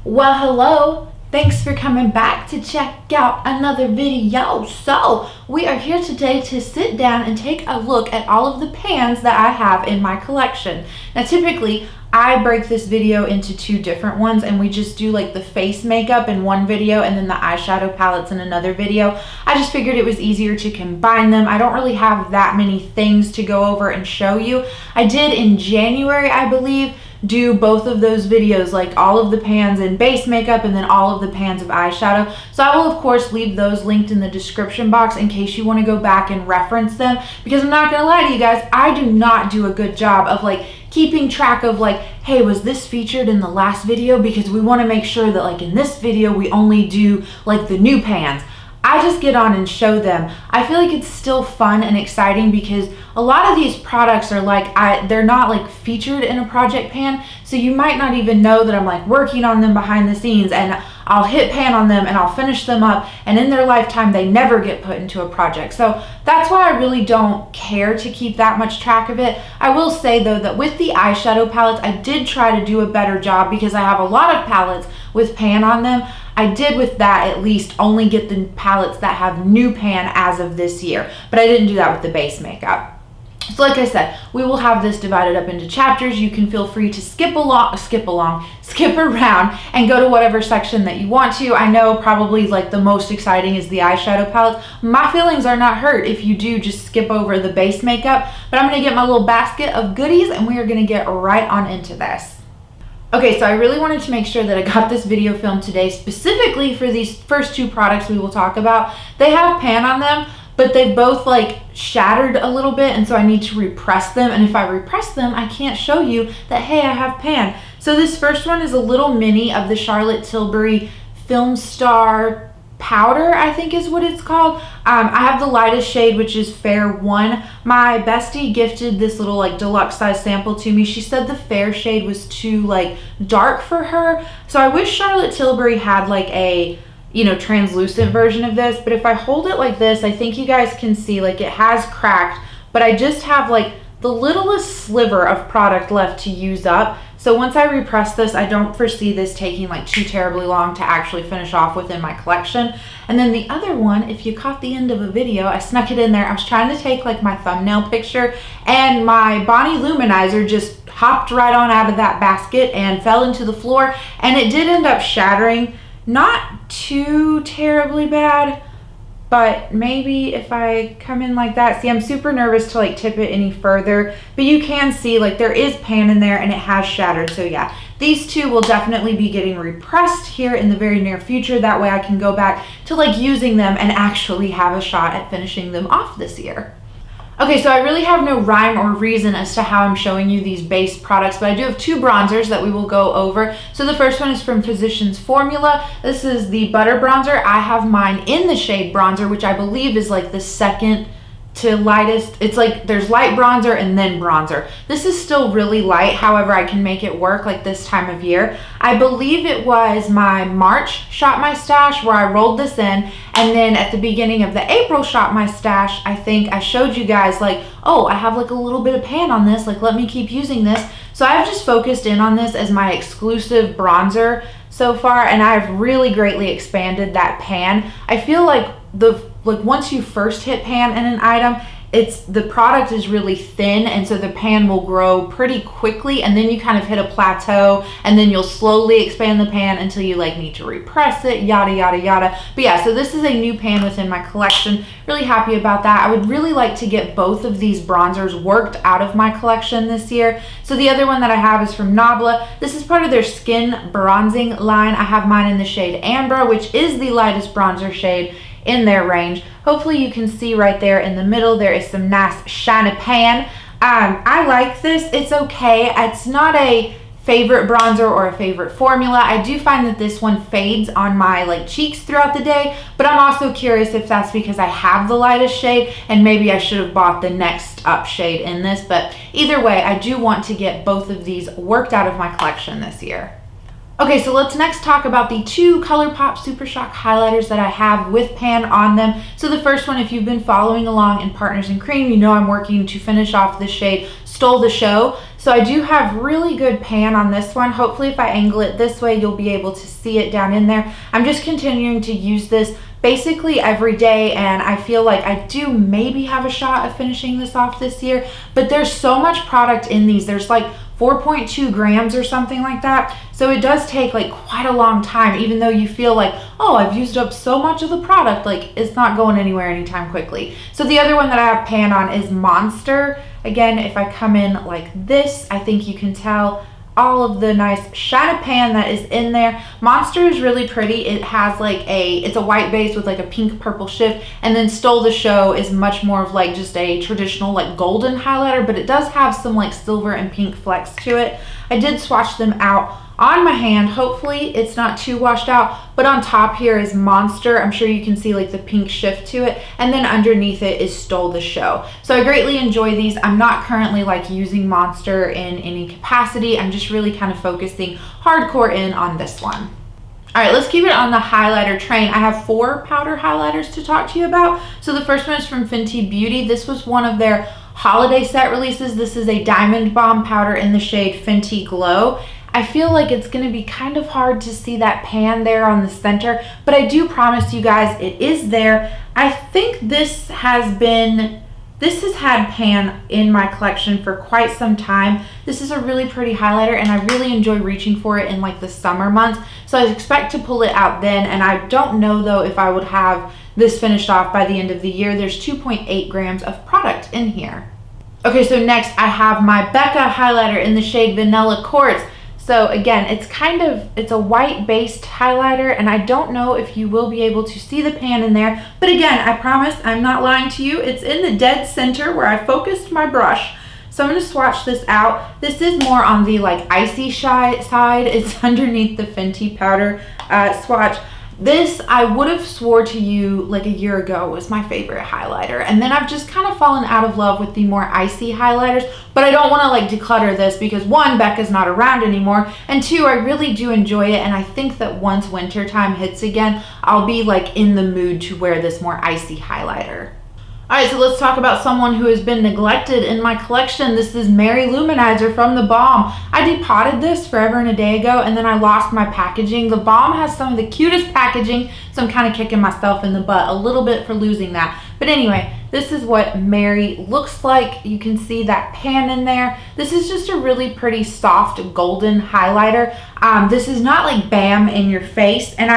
Well, hello. Thanks for coming back to check out another video. So, we are here today to sit down and take a look at all of the pans that I have in my collection. Now, typically, I break this video into two different ones and we just do like the face makeup in one video and then the eyeshadow palettes in another video. I just figured it was easier to combine them. I don't really have that many things to go over and show you. I did in January, I believe, do both of those videos, like all of the pans in base makeup and then all of the pans of eyeshadow. So I will of course leave those linked in the description box in case you want to go back and reference them, because I'm not gonna lie to you guys, I do not do a good job of like keeping track of like, hey, was this featured in the last video? Because we want to make sure that like in this video we only do like the new pans. I just get on and show them. I feel like it's still fun and exciting because a lot of these products are like, they're not like featured in a project pan, so you might not even know that I'm like working on them behind the scenes, and I'll hit pan on them and I'll finish them up, and in their lifetime they never get put into a project. So that's why I really don't care to keep that much track of it. I will say though that with the eyeshadow palettes, I did try to do a better job because I have a lot of palettes with pan on them. I did with that at least only get the palettes that have new pan as of this year, but I didn't do that with the base makeup. So like I said, we will have this divided up into chapters. You can feel free to skip around and go to whatever section that you want to. I know probably like the most exciting is the eyeshadow palettes. My feelings are not hurt if you do just skip over the base makeup, but I'm gonna get my little basket of goodies and we are gonna get right on into this. Okay, so I really wanted to make sure that I got this video filmed today specifically for these first two products we will talk about. They have pan on them, but they've both like shattered a little bit, and so I need to repress them, and if I repress them, I can't show you that, hey, I have pan. So this first one is a little mini of the Charlotte Tilbury Film Star powder, I think is what it's called. I have the lightest shade, which is Fair 1. My bestie gifted this little like deluxe size sample to me. She said the fair shade was too like dark for her, so I wish Charlotte Tilbury had like a, you know, translucent version of this. But if I hold it like this, I think you guys can see like it has cracked, but I just have like the littlest sliver of product left to use up. So once I repress this, I don't foresee this taking like too terribly long to actually finish off within my collection. And then the other one, if you caught the end of a video, I snuck it in there. I was trying to take like my thumbnail picture and my Bonnie Luminizer just hopped right on out of that basket and fell into the floor, and it did end up shattering. Not too terribly bad, but maybe if I come in like that, see, I'm super nervous to like tip it any further, but you can see like there is pan in there and it has shattered. So yeah, these two will definitely be getting repressed here in the very near future. That way I can go back to like using them and actually have a shot at finishing them off this year. Okay, so I really have no rhyme or reason as to how I'm showing you these base products, but I do have two bronzers that we will go over. So the first one is from Physicians Formula. This is the Butter Bronzer. I have mine in the shade Bronzer, which I believe is like the second to lightest. It's like there's light bronzer and then bronzer. This is still really light, however I can make it work like this time of year. I believe it was my March Shop My Stash where I rolled this in, and then at the beginning of the April Shop My Stash, I think I showed you guys like, oh, I have like a little bit of pan on this, like let me keep using this. So I've just focused in on this as my exclusive bronzer so far, and I've really greatly expanded that pan. I feel like once you first hit pan in an item, the product is really thin, and so the pan will grow pretty quickly, and then you kind of hit a plateau, and then you'll slowly expand the pan until you like need to repress it, yada yada yada. But yeah, so this is a new pan within my collection. Really happy about that. I would really like to get both of these bronzers worked out of my collection this year. So the other one that I have is from Nabla. This is part of their skin bronzing line. I have mine in the shade Ambra, which is the lightest bronzer shade in their range. Hopefully you can see right there in the middle there is some nice shiny pan. I like this. It's okay. It's not a favorite bronzer or a favorite formula. I do find that this one fades on my like cheeks throughout the day, but I'm also curious if that's because I have the lightest shade and maybe I should have bought the next up shade in this. But either way, I do want to get both of these worked out of my collection this year. Okay, so let's next talk about the two ColourPop Super Shock highlighters that I have with pan on them. So the first one, if you've been following along in Partners in Cream, you know I'm working to finish off the shade stole the show. So I do have really good pan on this one. Hopefully if I angle it this way, you'll be able to see it down in there. I'm just continuing to use this basically every day, and I feel like I do maybe have a shot of finishing this off this year, but there's so much product in these. There's like 4.2 grams or something like that. So it does take like quite a long time, even though you feel like, oh, I've used up so much of the product, like it's not going anywhere anytime quickly. So the other one that I have pan on is Monster. Again, if I come in like this, I think you can tell all of the nice shadow pan that is in there. Monster is really pretty. It has like it's a white base with like a pink purple shift, and then Stole the Show is much more of like just a traditional like golden highlighter, but it does have some like silver and pink flecks to it. I did swatch them out on my hand. Hopefully it's not too washed out, but on top here is Monster. I'm sure you can see like the pink shift to it, and then underneath it is Stole the Show. So I greatly enjoy these. I'm not currently like using Monster in any capacity. I'm just really kind of focusing hardcore in on this one. All right, let's keep it on the highlighter train. I have 4 powder highlighters to talk to you about. So the first one is from Fenty Beauty. This was one of their holiday set releases. This is a Diamond Bomb powder in the shade Fenty Glow. I feel like it's going to be kind of hard to see that pan there on the center, but I do promise you guys it is there. I think this has had pan in my collection for quite some time. This is a really pretty highlighter, and I really enjoy reaching for it in like the summer months. So I expect to pull it out then, and I don't know though if I would have this finished off by the end of the year. There's 2.8 grams of product in here. Okay, so next I have my Becca highlighter in the shade Vanilla Quartz. So again, it's a white based highlighter, and I don't know if you will be able to see the pan in there, but again, I promise I'm not lying to you. It's in the dead center where I focused my brush. So I'm going to swatch this out. This is more on the like icy side. It's underneath the Fenty powder swatch. This, I would have swore to you like a year ago, was my favorite highlighter. And then I've just kind of fallen out of love with the more icy highlighters. But I don't want to like declutter this because 1, Becca's not around anymore. And 2, I really do enjoy it. And I think that once winter time hits again, I'll be like in the mood to wear this more icy highlighter. All right, so let's talk about someone who has been neglected in my collection. This is Mary Luminizer from The Balm. I depotted this forever and a day ago, and then I lost my packaging. The Balm has some of the cutest packaging, so I'm kind of kicking myself in the butt a little bit for losing that. But anyway, this is what Mary looks like. You can see that pan in there. This is just a really pretty soft golden highlighter. This is not like bam in your face, and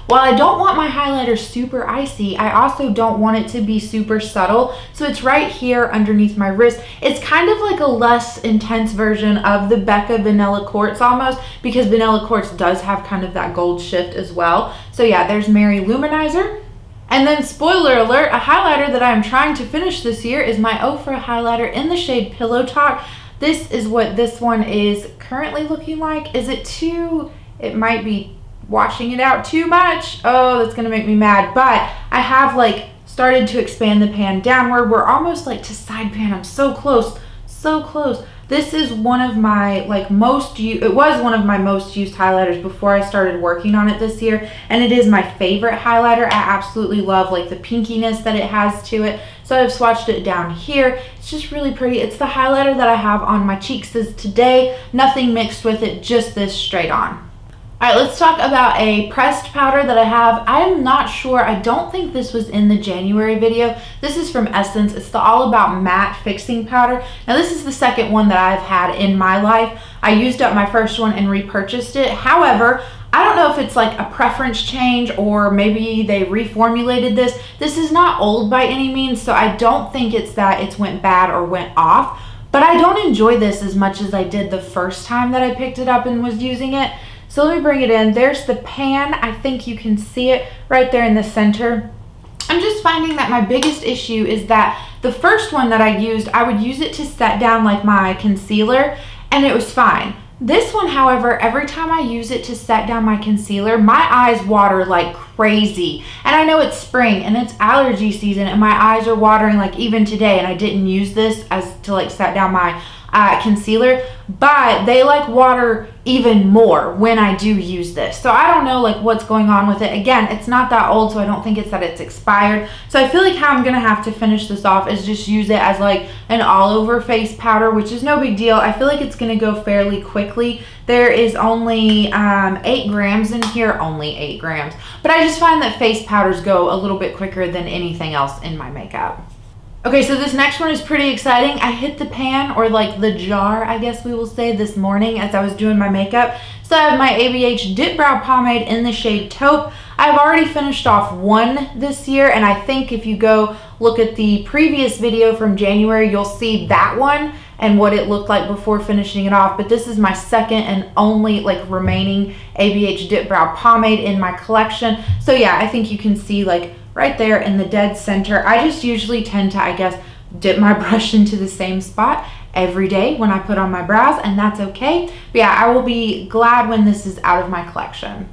while I don't want my highlighter super icy, I also don't want it to be super subtle. So it's right here underneath my wrist. It's kind of like a less intense version of the Becca Vanilla Quartz almost, because Vanilla Quartz does have kind of that gold shift as well. So yeah, there's Mary Luminizer. And then spoiler alert, a highlighter that I'm trying to finish this year is my Ofra highlighter in the shade Pillow Talk. This is what this one is currently looking like. Is it too, it might be washing it out too much. Oh, that's gonna make me mad. But I have like started to expand the pan downward. We're almost like to side pan. I'm so close, so close. This is one of my like it was one of my most used highlighters before I started working on it this year, and it is my favorite highlighter. I absolutely love like the pinkiness that it has to it. So I've swatched it down here. It's just really pretty. It's the highlighter that I have on my cheeks today. Nothing mixed with it, just this straight on. All right, let's talk about a pressed powder that I have. I'm not sure. I don't think this was in the January video. This is from Essence. It's the All About Matte Fixing Powder. Now, this is the second one that I've had in my life. I used up my first one and repurchased it. However, I don't know if it's like a preference change or maybe they reformulated this. This is not old by any means, so I don't think it's that it's went bad or went off. But I don't enjoy this as much as I did the first time that I picked it up and was using it. So let me bring it in. There's the pan. I think you can see it right there in the center. I'm just finding that my biggest issue is that the first one that I used, I would use it to set down like my concealer, and it was fine. This one, however, every time I use it to set down my concealer, my eyes water like crazy. And I know it's spring and it's allergy season, and my eyes are watering like even today, and I didn't use this as to like set down my concealer, but they like water even more when I do use this. So I don't know like what's going on with it. Again, it's not that old, so I don't think it's that it's expired. So I feel like how I'm gonna have to finish this off is just use it as like an all over face powder, which is no big deal. I feel like it's gonna go fairly quickly. There is only 8 grams in here, only 8 grams. But I just find that face powders go a little bit quicker than anything else in my makeup. Okay, so this next one is pretty exciting. I hit the pan, or like the jar, I guess we will say, this morning as I was doing my makeup. So I have my ABH Dip Brow Pomade in the shade Taupe. I've already finished off one this year, and I think if you go look at the previous video from January, you'll see that one and what it looked like before finishing it off. But this is my second and only like remaining ABH Dip Brow Pomade in my collection. So yeah, I think you can see like right there in the dead center. I just usually tend to, I guess, dip my brush into the same spot every day when I put on my brows, and that's okay. But yeah, I will be glad when this is out of my collection.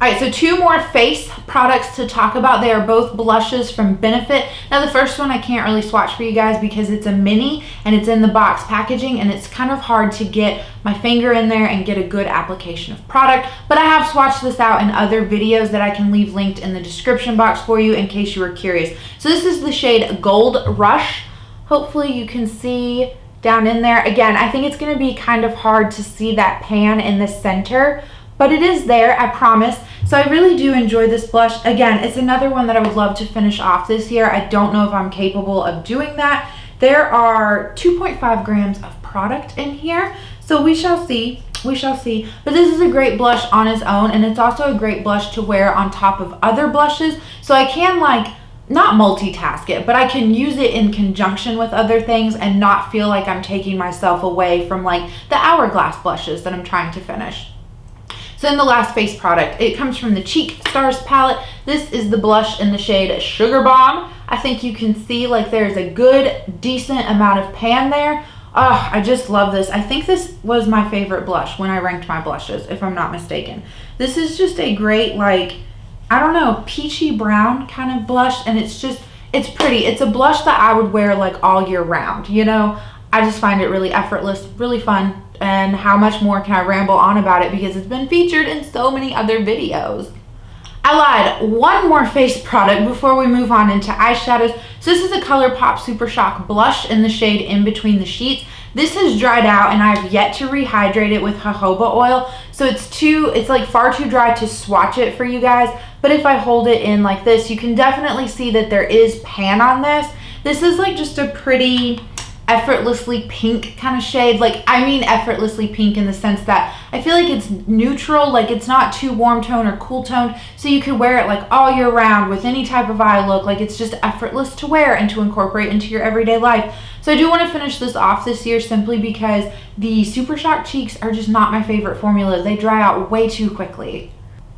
All right, so 2 more face products to talk about. They are both blushes from Benefit. Now the first one I can't really swatch for you guys because it's a mini and it's in the box packaging, and it's kind of hard to get my finger in there and get a good application of product. But I have swatched this out in other videos that I can leave linked in the description box for you in case you were curious. So this is the shade Gold Rush. Hopefully you can see down in there. Again, I think it's gonna be kind of hard to see that pan in the center, but it is there, I promise. So I really do enjoy this blush. Again, it's another one that I would love to finish off this year. I don't know if I'm capable of doing that. There are 2.5 grams of product in here, so we shall see. We shall see. But this is a great blush on its own, and it's also a great blush to wear on top of other blushes. So I can like, not multitask it, but I can use it in conjunction with other things and not feel like I'm taking myself away from like the Hourglass blushes that I'm trying to finish. So in the last face product, it comes from the Cheek Stars palette. This is the blush in the shade Sugar Bomb. I think you can see like there's a good, decent amount of pan there. Oh, I just love this. I think this was my favorite blush when I ranked my blushes, if I'm not mistaken. This is just a great, like, I don't know, peachy brown kind of blush, and it's just, it's pretty. It's a blush that I would wear like all year round, you know? I just find it really effortless, really fun. And how much more can I ramble on about it because it's been featured in so many other videos. I lied, 1 more face product before we move on into eyeshadows. So this is a ColourPop Super Shock blush in the shade In Between the Sheets. This has dried out and I've yet to rehydrate it with jojoba oil. So it's like far too dry to swatch it for you guys. But if I hold it in like this, you can definitely see that there is pan on this. This is like just a pretty effortlessly pink kind of shade. Like, I mean effortlessly pink in the sense that I feel like it's neutral, like it's not too warm tone or cool toned, so you could wear it like all year round with any type of eye look. Like, it's just effortless to wear and to incorporate into your everyday life. So I do want to finish this off this year simply because the Super Shock cheeks are just not my favorite formula. They dry out way too quickly.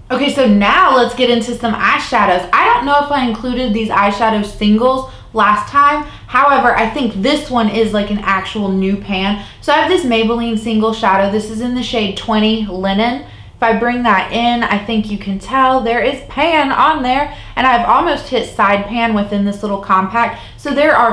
Okay, so now let's get into some eyeshadows. I don't know if I included these eyeshadow singles last time. However, I think this one is like an actual new pan. So I have this Maybelline single shadow. This is in the shade 20 Linen. If I bring that in, I think you can tell there is pan on there, and I've almost hit side pan within this little compact. So there are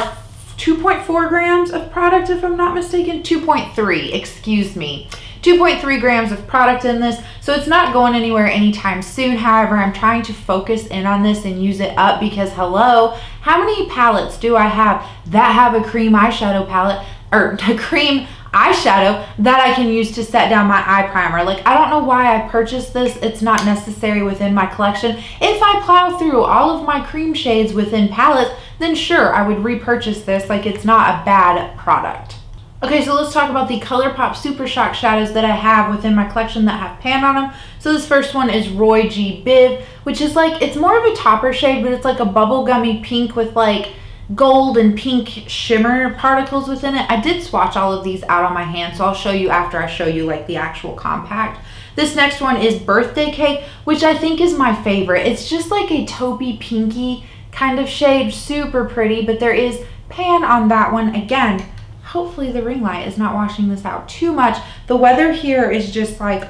2.4 grams of product, if I'm not mistaken. 2.3, excuse me. 2.3 grams of product in this, so it's not going anywhere anytime soon. However, I'm trying to focus in on this and use it up because, hello, how many palettes do I have that have a cream eyeshadow palette, or a cream eyeshadow that I can use to set down my eye primer? Like, I don't know why I purchased this. It's not necessary within my collection. If I plow through all of my cream shades within palettes, then sure, I would repurchase this. Like, it's not a bad product. Okay, so let's talk about the ColourPop Super Shock shadows that I have within my collection that have pan on them. So this first one is Roy G. Biv, which is like, it's more of a topper shade, but it's like a bubblegummy pink with like gold and pink shimmer particles within it. I did swatch all of these out on my hand, so I'll show you after I show you like the actual compact. This next one is Birthday Cake, which I think is my favorite. It's just like a taupey pinky kind of shade, super pretty, but there is pan on that one. Again, hopefully the ring light is not washing this out too much. The weather here is just like,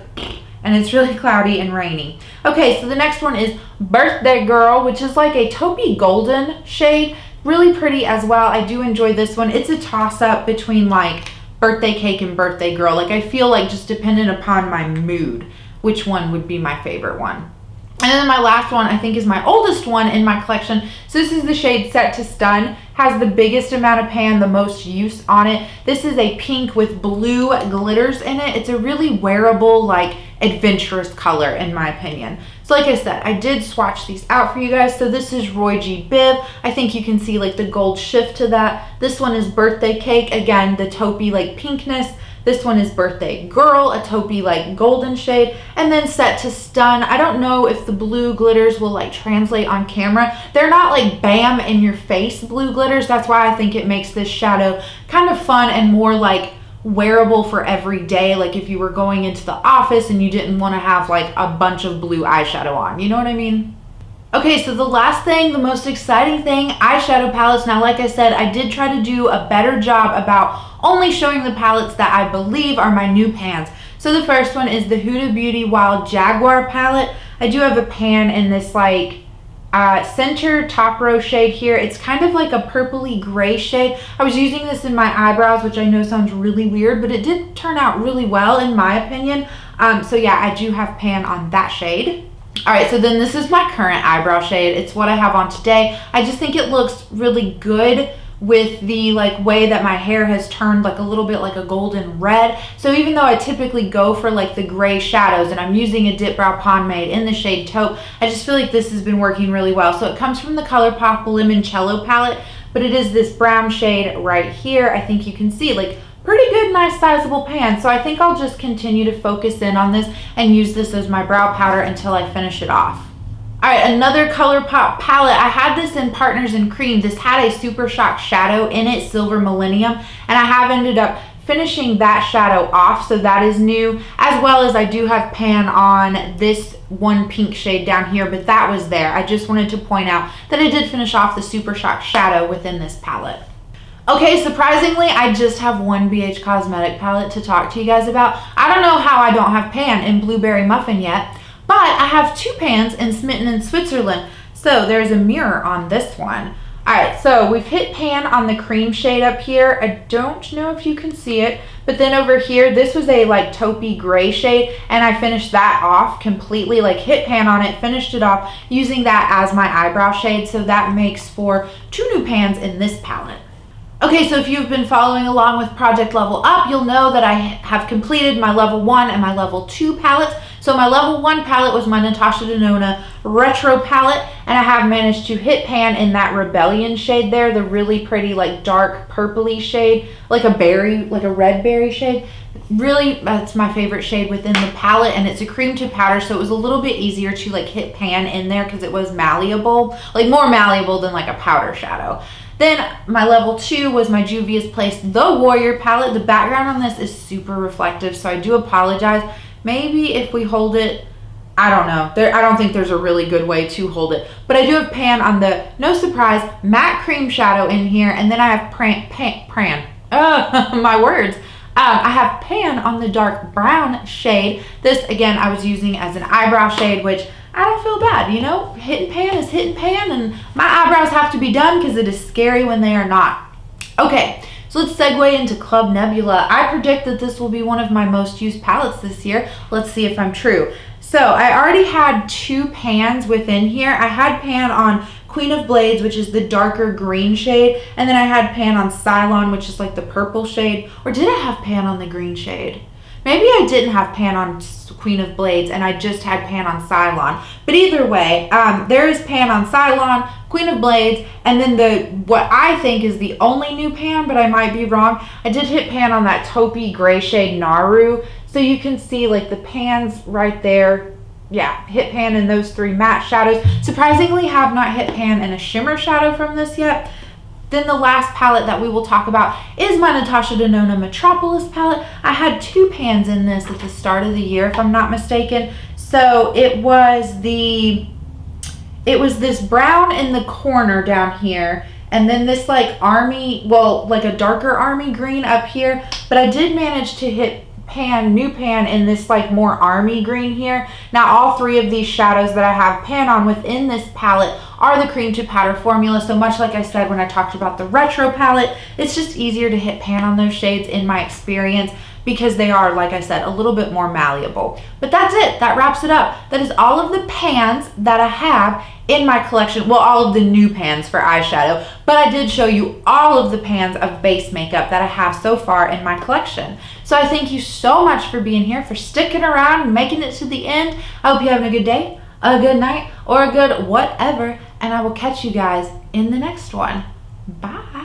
and it's really cloudy and rainy. Okay, so the next one is Birthday Girl, which is like a taupey golden shade. Really pretty as well. I do enjoy this one. It's a toss-up between like birthday cake and birthday girl. Like, I feel like just dependent upon my mood, which one would be my favorite one. And then my last one, I think, is my oldest one in my collection. So this is the shade Set to Stun. Has the biggest amount of pan, the most use on it. This is a pink with blue glitters in it. It's a really wearable, like, adventurous color, in my opinion. So like I said, I did swatch these out for you guys. So this is Roy G. Biv. I think you can see, like, the gold shift to that. This one is Birthday Cake. Again, the taupey, like, pinkness. This one is Birthday Girl, a taupey, like, golden shade. And then Set to Stun. I don't know if the blue glitters will, like, translate on camera. They're not, like, bam in your face blue glitters. That's why I think it makes this shadow kind of fun and more, like, wearable for every day. Like, if you were going into the office and you didn't want to have, like, a bunch of blue eyeshadow on. You know what I mean? Okay, so the last thing, the most exciting thing, eyeshadow palettes. Now, like I said, I did try to do a better job about only showing the palettes that I believe are my new pans. So the first one is the Huda Beauty Wild Jaguar palette. I do have a pan in this, like, center top row shade here. It's kind of like a purpley gray shade. I was using this in my eyebrows, which I know sounds really weird, but it did turn out really well in my opinion. So yeah, I do have pan on that shade. All right, so then this is my current eyebrow shade. It's what I have on today. I just think it looks really good with the, like, way that my hair has turned, like, a little bit like a golden red. So even though I typically go for, like, the gray shadows, and I'm using a Dip Brow Pomade in the shade Taupe, I just feel like this has been working really well. So it comes from the ColourPop Limoncello palette, but it is this brown shade right here. I think you can see, like, pretty good, nice, sizable pan. So I think I'll just continue to focus in on this and use this as my brow powder until I finish it off. All right, another ColourPop palette. I had this in Partners in Cream. This had a Super Shock shadow in it, Silver Millennium, and I have ended up finishing that shadow off, so that is new, as well as I do have pan on this one pink shade down here, but that was there. I just wanted to point out that I did finish off the Super Shock shadow within this palette. Okay, surprisingly, I just have one BH Cosmetic palette to talk to you guys about. I don't know how I don't have pan in Blueberry Muffin yet, but I have two pans in Smitten in Switzerland. So there's a mirror on this one. All right, so we've hit pan on the cream shade up here. I don't know if you can see it, but then over here, this was a, like, taupey gray shade, and I finished that off completely, like, hit pan on it, finished it off using that as my eyebrow shade. So that makes for two new pans in this palette. Okay, so if you've been following along with Project Level Up, you'll know that I have completed my level 1 and my level 2 palettes. So my level 1 palette was my Natasha Denona Retro palette, and I have managed to hit pan in that Rebellion shade there, the really pretty, like, dark purpley shade, like a berry, like a red berry shade. Really, that's my favorite shade within the palette, and it's a cream to powder, so it was a little bit easier to, like, hit pan in there because it was malleable, like more malleable than, like, a powder shadow. Then my level 2 was my Juvia's Place The Warrior palette. The background on this is super reflective, so I do apologize. Maybe if we hold it, I don't know. I don't think there's a really good way to hold it. But I do have pan on the, no surprise, matte cream shadow in here, and then I have my words. I have pan on the dark brown shade. This, again, I was using as an eyebrow shade, which I don't feel bad, you know? Hitting pan is hitting pan, and my eyebrows have to be done because it is scary when they are not. Okay, so let's segue into Club Nebula. I predict that this will be one of my most used palettes this year. Let's see if I'm true. So I already had two pans within here. I had pan on Queen of Blades, which is the darker green shade, and then I had pan on Cylon, which is like the purple shade. Or did I have pan on the green shade? Maybe I didn't have pan on Queen of Blades and I just had pan on Cylon. But either way, there is pan on Cylon, Queen of Blades, and then what I think is the only new pan, but I might be wrong. I did hit pan on that taupey gray shade Naru. So you can see, like, the pans right there. Yeah, hit pan in those three matte shadows. Surprisingly, have not hit pan in a shimmer shadow from this yet. Then the last palette that we will talk about is my Natasha Denona Metropolis palette. I had two pans in this at the start of the year, if I'm not mistaken. So it was this brown in the corner down here, and then this, like, army, well, like a darker army green up here. But I did manage to hit pan, new pan in this like more army green here. Now all three of these shadows that I have pan on within this palette are the cream to powder formula. So much like I said when I talked about the retro palette, it's just easier to hit pan on those shades in my experience, because they are, like I said, a little bit more malleable. But that's it. That wraps it up. That is all of the pans that I have in my collection. Well, all of the new pans for eyeshadow, but I did show you all of the pans of base makeup that I have so far in my collection. So I thank you so much for being here, for sticking around and making it to the end. I hope you're having a good day, a good night, or a good whatever, and I will catch you guys in the next one. Bye.